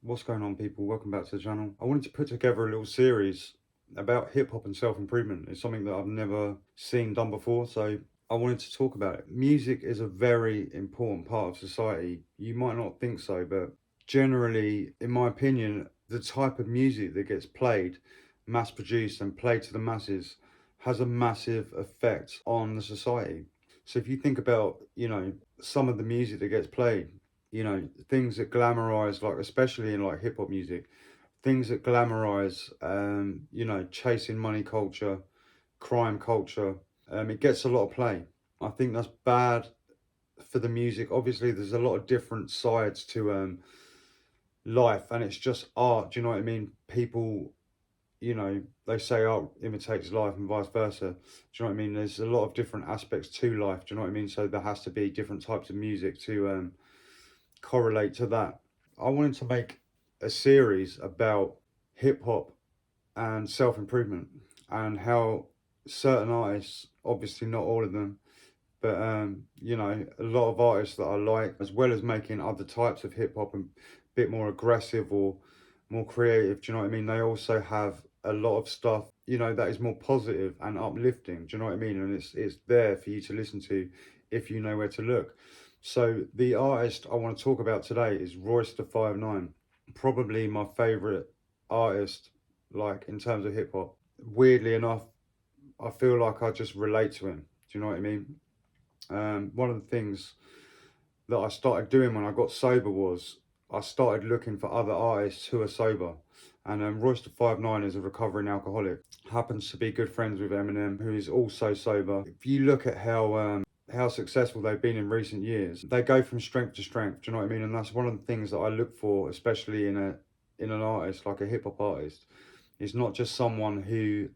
What's going on, people? Welcome back to the channel. I wanted to put together a little series about hip hop and self-improvement. It's something that I've never seen done before, so I wanted to talk about it. Music is a very important part of society. You might not think so, but generally, in my opinion, the type of music that gets played, mass produced and played to the masses has a massive effect on the society. So if you think about, some of the music that gets played, things that glamorize, like especially in like hip hop music, things that glamorize, chasing money culture, crime culture, it gets a lot of play. I think that's bad for the music. Obviously, there's a lot of different sides to life, and it's just art. Do you know what I mean? People, they say art imitates life and vice versa. Do you know what I mean? There's a lot of different aspects to life. Do you know what I mean? So there has to be different types of music to correlate to that. I wanted to make a series about hip hop and self improvement and how certain artists, obviously not all of them, but a lot of artists that I like, as well as making other types of hip hop and a bit more aggressive or more creative. Do you know what I mean? They also have a lot of stuff, that is more positive and uplifting. Do you know what I mean? And it's there for you to listen to if you know where to look. So the artist I want to talk about today is Royce da 5'9", probably my favorite artist, like in terms of hip hop. Weirdly enough, I feel like I just relate to him. Do you know what I mean? One of the things that I started doing when I got sober was I started looking for other artists who are sober. And Royce da 5'9" is a recovering alcoholic. Happens to be good friends with Eminem, who is also sober. If you look at how successful they've been in recent years, they go from strength to strength. Do you know what I mean? And that's one of the things that I look for, especially in an artist like a hip hop artist. Is not just someone who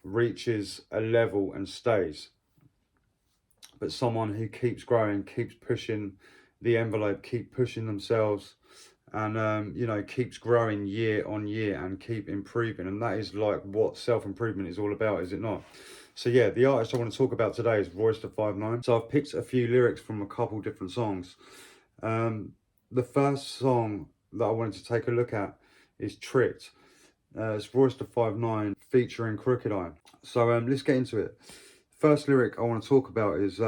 reaches a level and stays, but someone who keeps growing, keeps pushing the envelope, keep pushing themselves, and keeps growing year on year and keep improving. And that is like what self-improvement is all about, is it not? So yeah, the artist I want to talk about today is Royce da 5'9". So I've picked a few lyrics from a couple different songs. The first song that I wanted to take a look at is Tricked. It's Royce da 5'9" featuring Crooked Eye. So let's get into it. First lyric I want to talk about is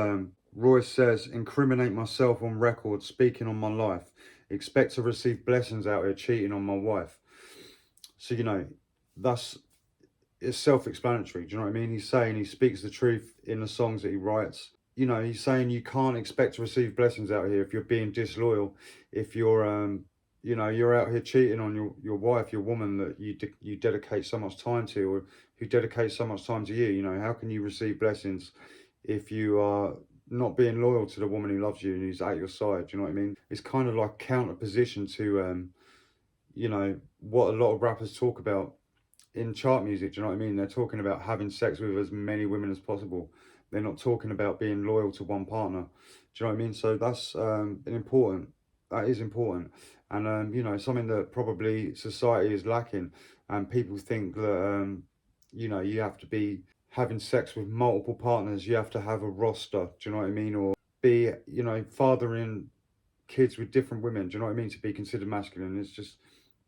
Royce says, "Incriminate myself on record, speaking on my life. Expect to receive blessings out here, cheating on my wife." So, that's it's self-explanatory. Do you know what I mean? He's saying he speaks the truth in the songs that he writes. He's saying you can't expect to receive blessings out here if you're being disloyal, if you're out here cheating on your wife, your woman that you dedicate so much time to, or who dedicates so much time to you. How can you receive blessings if you are not being loyal to the woman who loves you and who's at your side? Do you know what I mean? It's kind of like counter position to what a lot of rappers talk about in chart music. Do you know what I mean? They're talking about having sex with as many women as possible. They're not talking about being loyal to one partner. Do you know what I mean? So that's that is important. And something that probably society is lacking. And people think that you have to be having sex with multiple partners, you have to have a roster, do you know what I mean? Or be, fathering kids with different women, do you know what I mean? To be considered masculine. It's just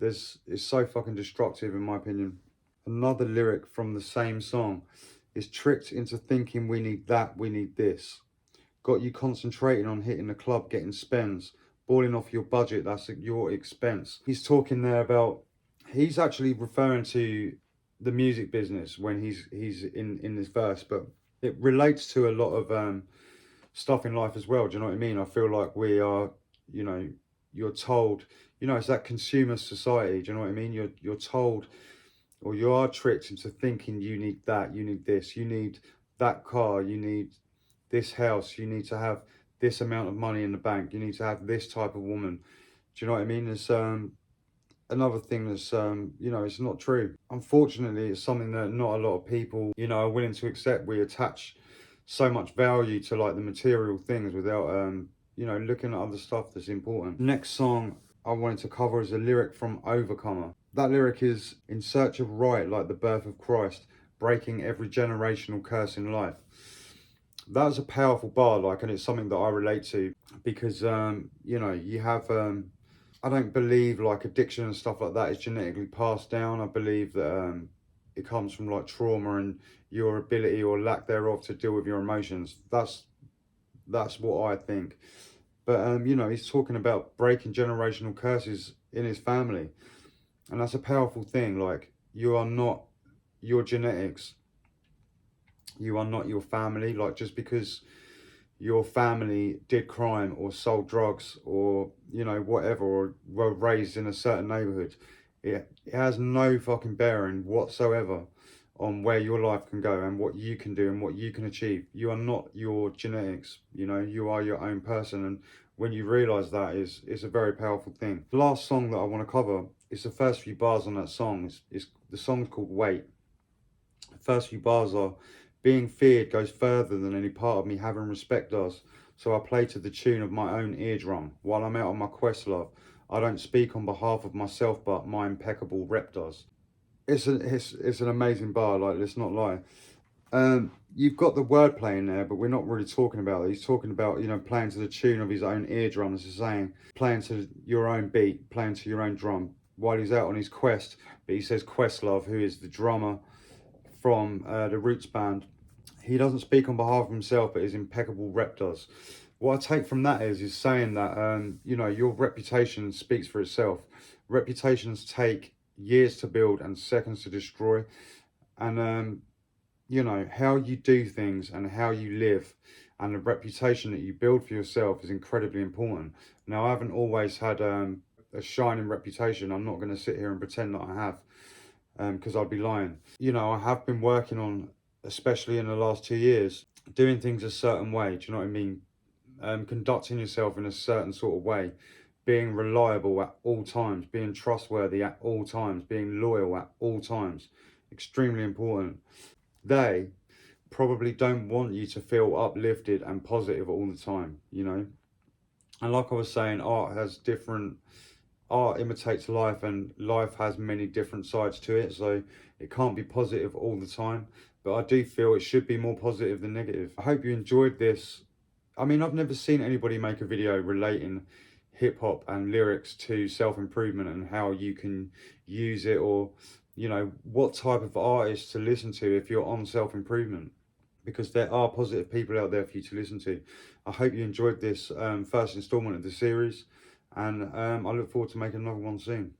it's so fucking destructive in my opinion. Another lyric from the same song is tricked into thinking we need that, we need this. Got you concentrating on hitting the club, getting spends, balling off your budget, that's at your expense. He's talking there about, he's actually referring to the music business when he's in this verse, but it relates to a lot of stuff in life as well. Do you know what I mean? I feel like we are, you're told, it's that consumer society. Do you know what I mean? You're told, or you are tricked into thinking you need that, you need this, you need that car, you need this house, you need to have this amount of money in the bank, you need to have this type of woman. Do you know what I mean? There's another thing that's it's not true. Unfortunately, it's something that not a lot of people are willing to accept. We attach so much value to like the material things without looking at other stuff that's important. Next song I wanted to cover is a lyric from Overcomer. That lyric is, "In search of right like the birth of Christ, breaking every generational curse in life." That was a powerful bar, like, and it's something that I relate to because you have I don't believe like addiction and stuff like that is genetically passed down. I believe that it comes from like trauma and your ability or lack thereof to deal with your emotions. That's what I think. But you know, he's talking about breaking generational curses in his family, and that's a powerful thing. Like, you are not your genetics, you are not your family. Like, just because your family did crime or sold drugs or, you know, whatever, or were raised in a certain neighborhood, it has no fucking bearing whatsoever on where your life can go and what you can do and what you can achieve. You are not your genetics, you know, you are your own person. And when you realize that, is a very powerful thing. The last song that I want to cover is the first few bars on that song. Is the song's called Wait. The first few bars are: being feared goes further than any part of me having respect does. So I play to the tune of my own eardrum. While I'm out on my quest, love, I don't speak on behalf of myself, but my impeccable rep does. It's an amazing bar, like, let's not lie. You've got the wordplay in there, but we're not really talking about it. He's talking about, you know, playing to the tune of his own eardrum, as he's saying, playing to your own beat, playing to your own drum while he's out on his quest. But he says Questlove, who is the drummer from the Roots band, he doesn't speak on behalf of himself, but his impeccable rep does. What I take from that is saying that, you know, your reputation speaks for itself. Reputations take years to build and seconds to destroy. And you know, how you do things and how you live and the reputation that you build for yourself is incredibly important. Now, I haven't always had a shining reputation. I'm not going to sit here and pretend that I have, because I'd be lying. You know, I have been working on, especially in the last 2 years, doing things a certain way. Do you know what I mean? Conducting yourself in a certain sort of way, being reliable at all times, being trustworthy at all times, being loyal at all times. Extremely important. They probably don't want you to feel uplifted and positive all the time, you know? And like I was saying, art imitates life, and life has many different sides to it, so it can't be positive all the time. But I do feel it should be more positive than negative. I hope you enjoyed this. I mean, I've never seen anybody make a video relating hip hop and lyrics to self improvement and how you can use it, or, you know, what type of artist to listen to if you're on self improvement, because there are positive people out there for you to listen to. I hope you enjoyed this first installment of the series, and I look forward to making another one soon.